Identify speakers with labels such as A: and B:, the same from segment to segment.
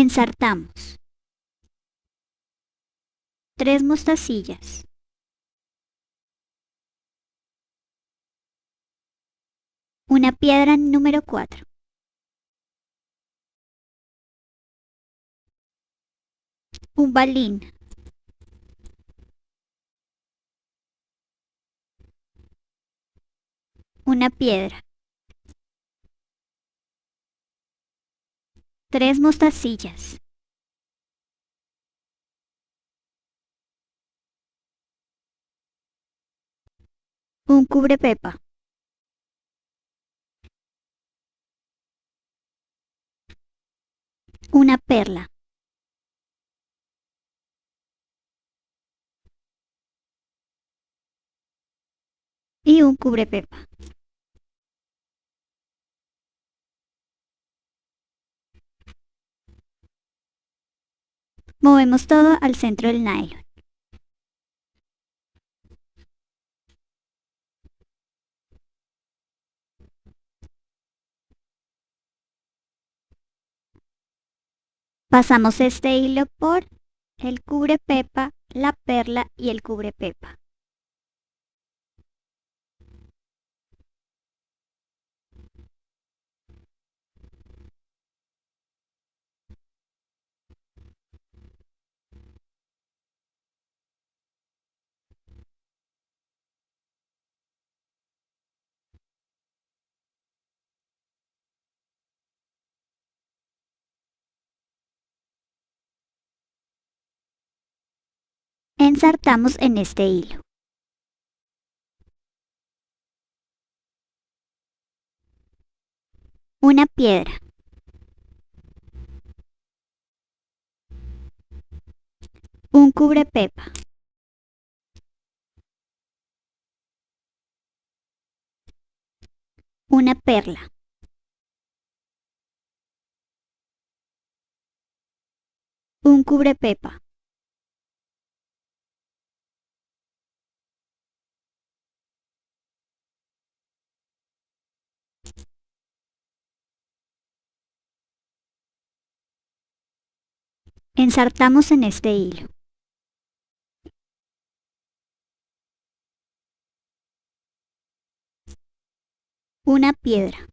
A: Ensartamos 3 mostacillas, una piedra número 4, un balín, una piedra, 3 mostacillas, un cubrepepa, una perla y un cubrepepa. Movemos todo al centro del nylon. Pasamos este hilo por el cubrepepa, la perla y el cubrepepa. Ensartamos en este hilo. Una piedra, un cubrepepa, una perla, un cubrepepa, ensartamos en este hilo. Una piedra,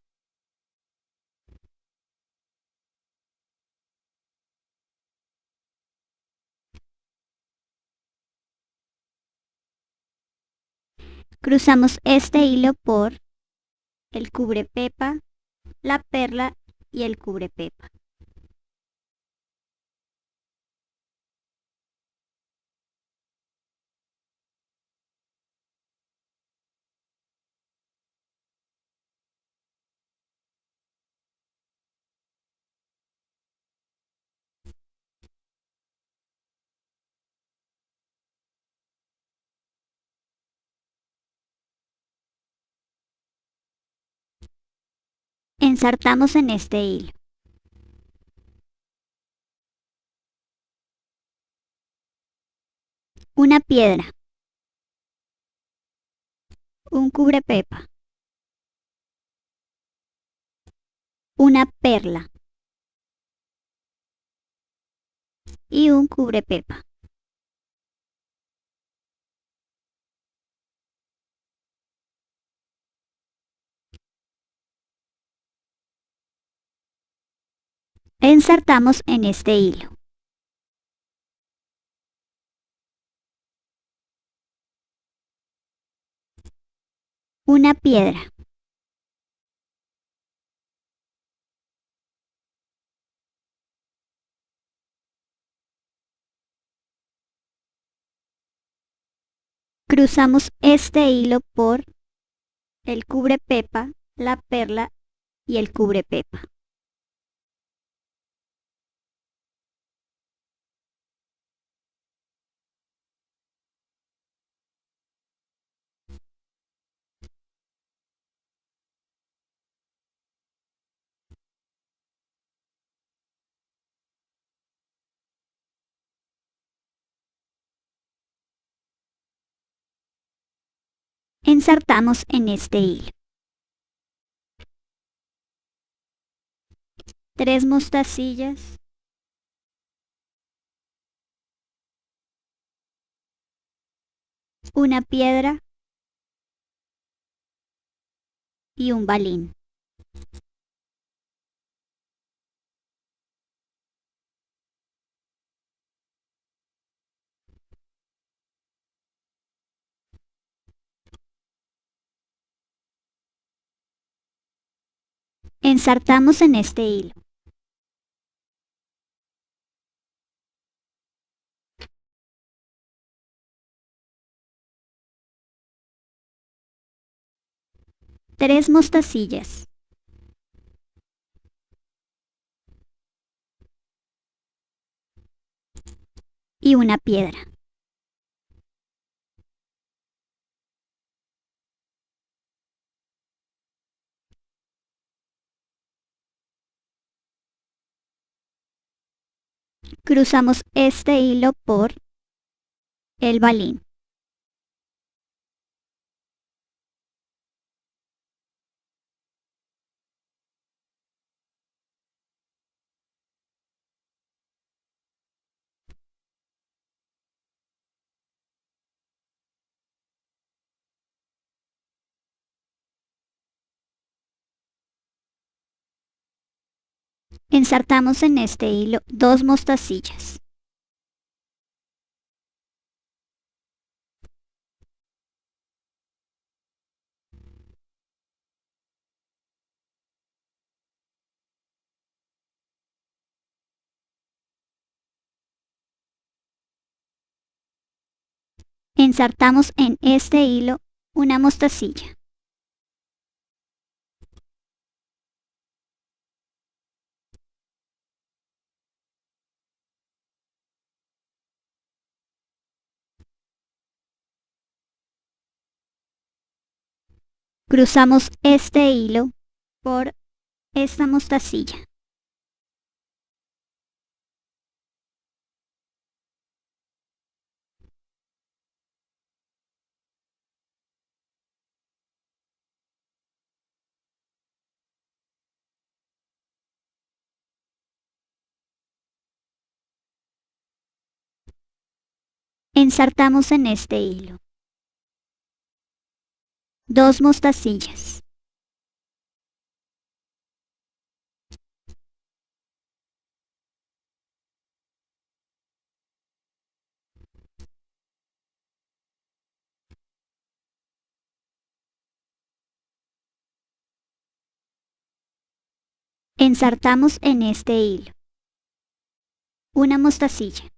A: cruzamos este hilo por el cubrepepa, la perla y el cubrepepa. Ensartamos en este hilo. Una piedra, un cubrepepa, una perla y un cubrepepa. Ensartamos en este hilo. Una piedra, cruzamos este hilo por el cubrepepa, la perla y el cubrepepa. Ensartamos en este hilo. 3 mostacillas, una piedra y un balín. Ensartamos en este hilo. Tres mostacillas. Y una piedra. Cruzamos este hilo por el balín. Ensartamos en este hilo dos mostacillas. Ensartamos en este hilo una mostacilla. Cruzamos este hilo por esta mostacilla. Ensartamos en este hilo dos mostacillas. Ensartamos en este hilo una mostacilla.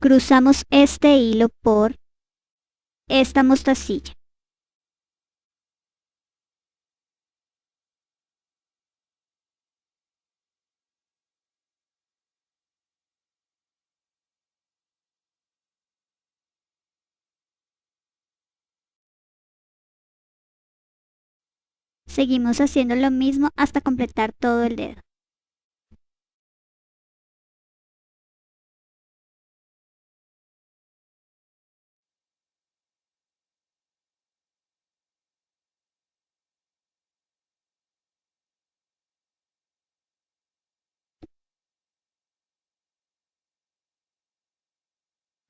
A: Cruzamos este hilo por esta mostacilla. Seguimos haciendo lo mismo hasta completar todo el dedo.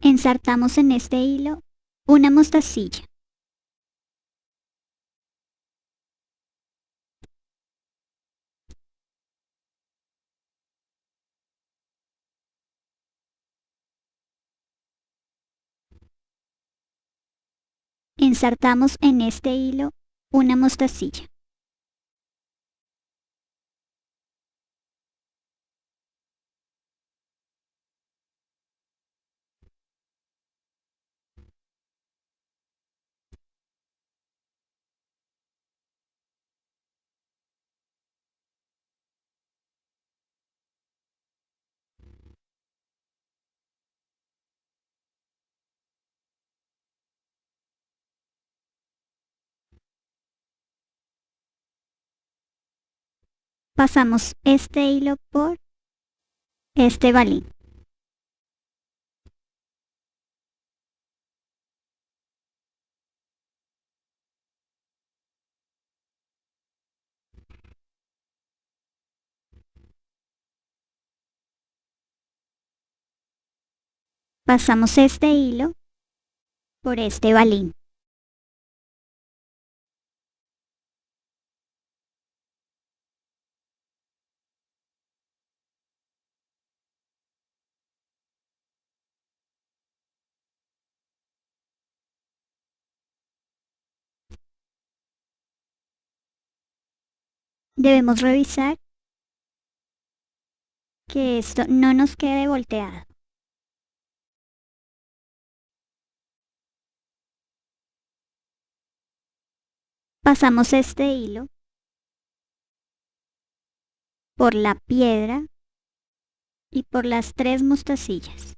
A: Ensartamos en este hilo una mostacilla. Ensartamos en este hilo una mostacilla. Pasamos este hilo por este balín. Pasamos este hilo por este balín. Debemos revisar que esto no nos quede volteado. Pasamos este hilo por la piedra y por las 3 mostacillas.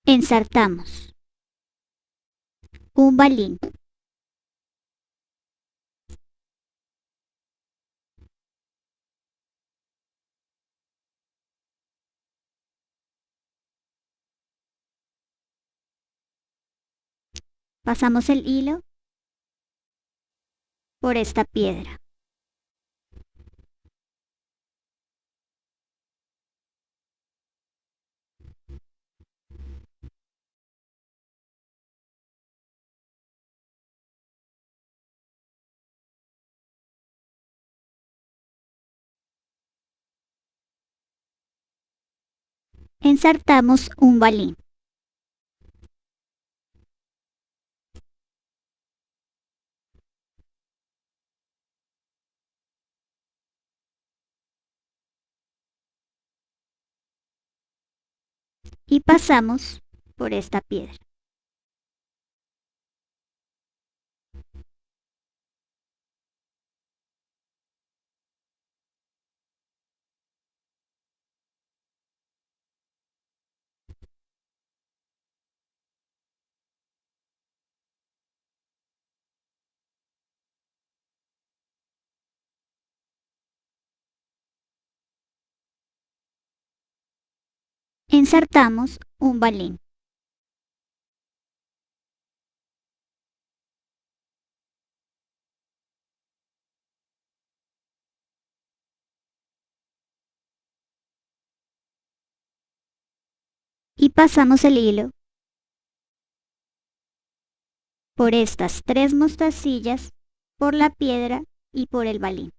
A: Ensartamos un balín. Pasamos el hilo por esta piedra. Ensartamos un balín. Y pasamos por esta piedra. Ensartamos un balín. Y pasamos el hilo por estas 3 mostacillas, por la piedra y por el balín.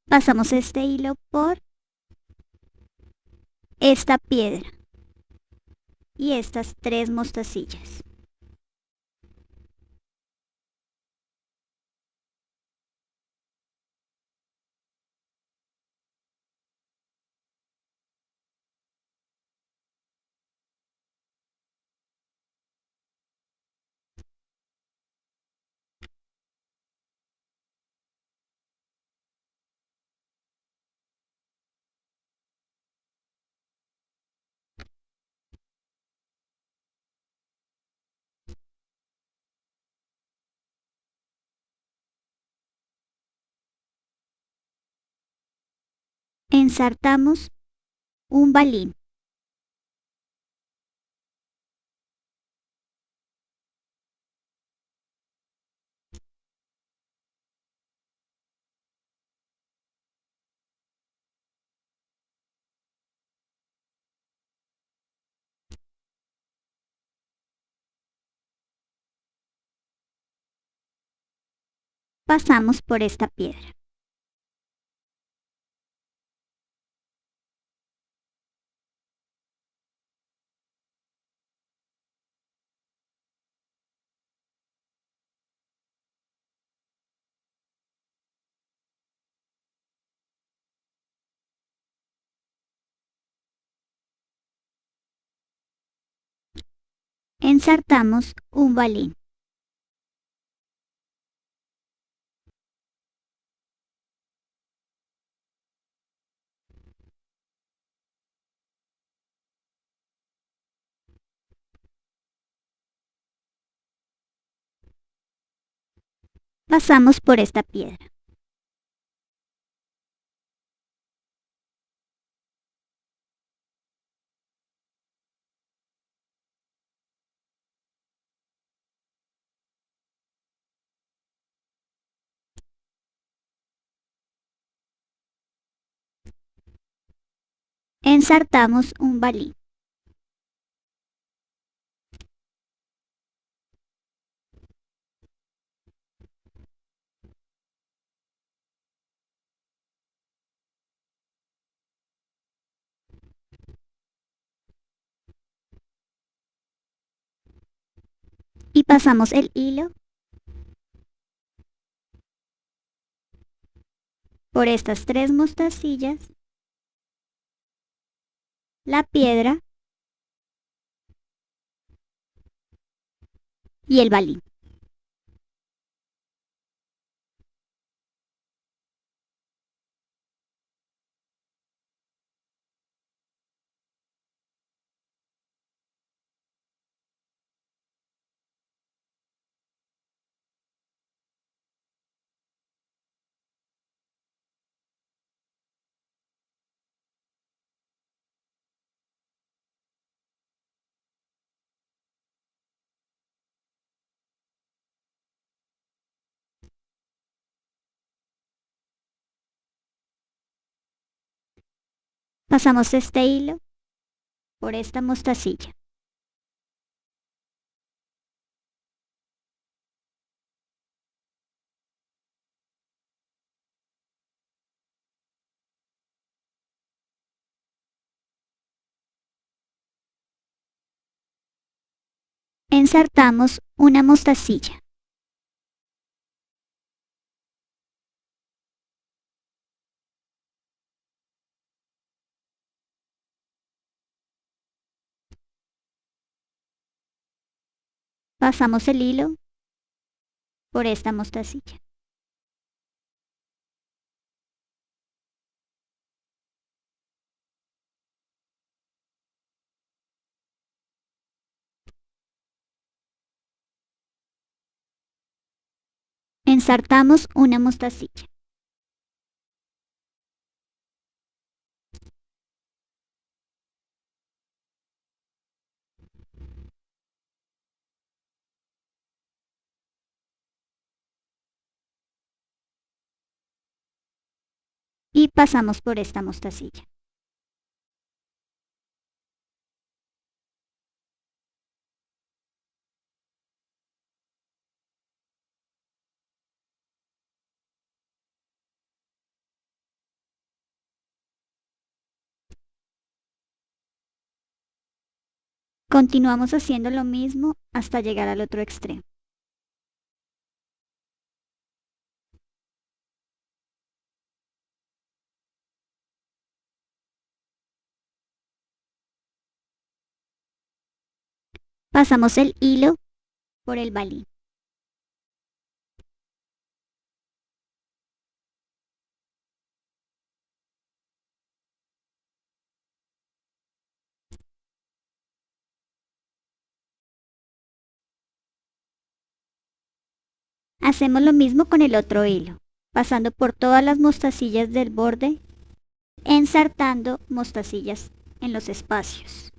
A: Pasamos este hilo por esta piedra y estas 3 mostacillas. Ensartamos un balín. Pasamos por esta piedra. Ensartamos un balín. Pasamos por esta piedra. Ensartamos un balín. Y pasamos el hilo por estas 3 mostacillas, la piedra y el balín. Pasamos este hilo por esta mostacilla. Ensartamos una mostacilla. Pasamos el hilo por esta mostacilla. Ensartamos una mostacilla. Y pasamos por esta mostacilla. Continuamos haciendo lo mismo hasta llegar al otro extremo. Pasamos el hilo por el balín. Hacemos lo mismo con el otro hilo, pasando por todas las mostacillas del borde, ensartando mostacillas en los espacios.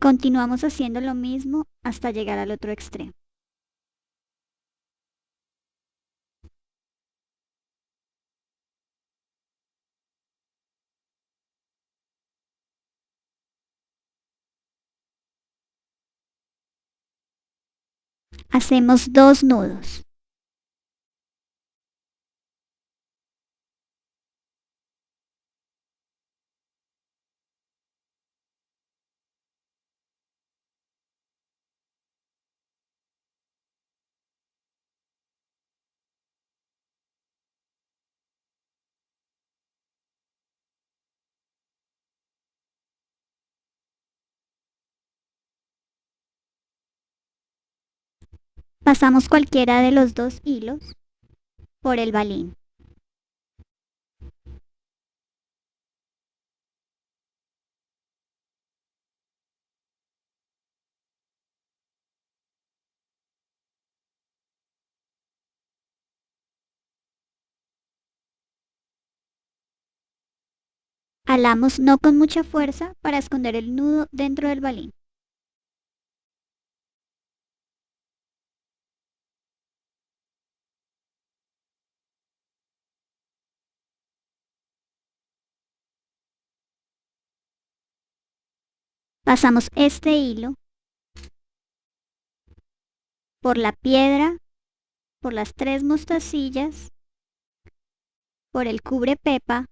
A: Continuamos haciendo lo mismo hasta llegar al otro extremo. Hacemos 2 nudos. Pasamos cualquiera de los 2 hilos por el balín. Alamos no con mucha fuerza para esconder el nudo dentro del balín. Pasamos este hilo por la piedra, por las 3 mostacillas, por el cubrepepa,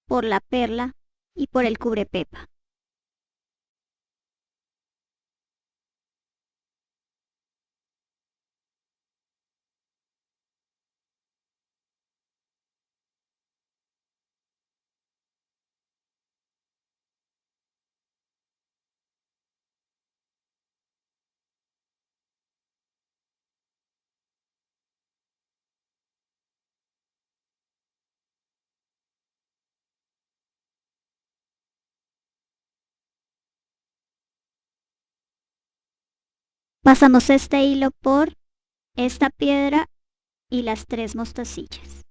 A: por la perla y por el cubrepepa. Pasamos este hilo por esta piedra y las 3 mostacillas.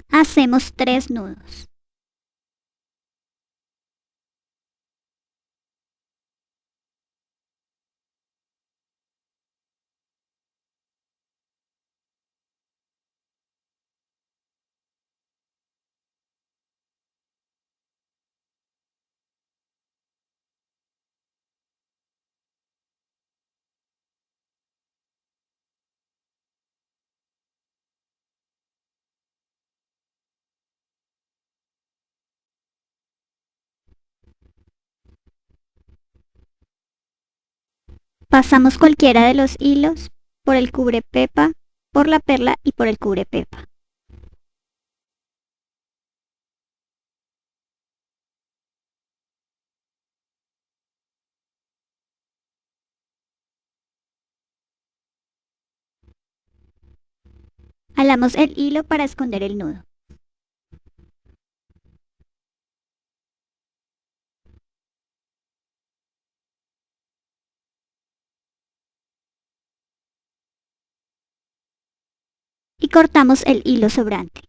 A: Hacemos 3 nudos. Pasamos cualquiera de los hilos por el cubrepepa, por la perla y por el cubrepepa. Alamos el hilo para esconder el nudo. Y cortamos el hilo sobrante.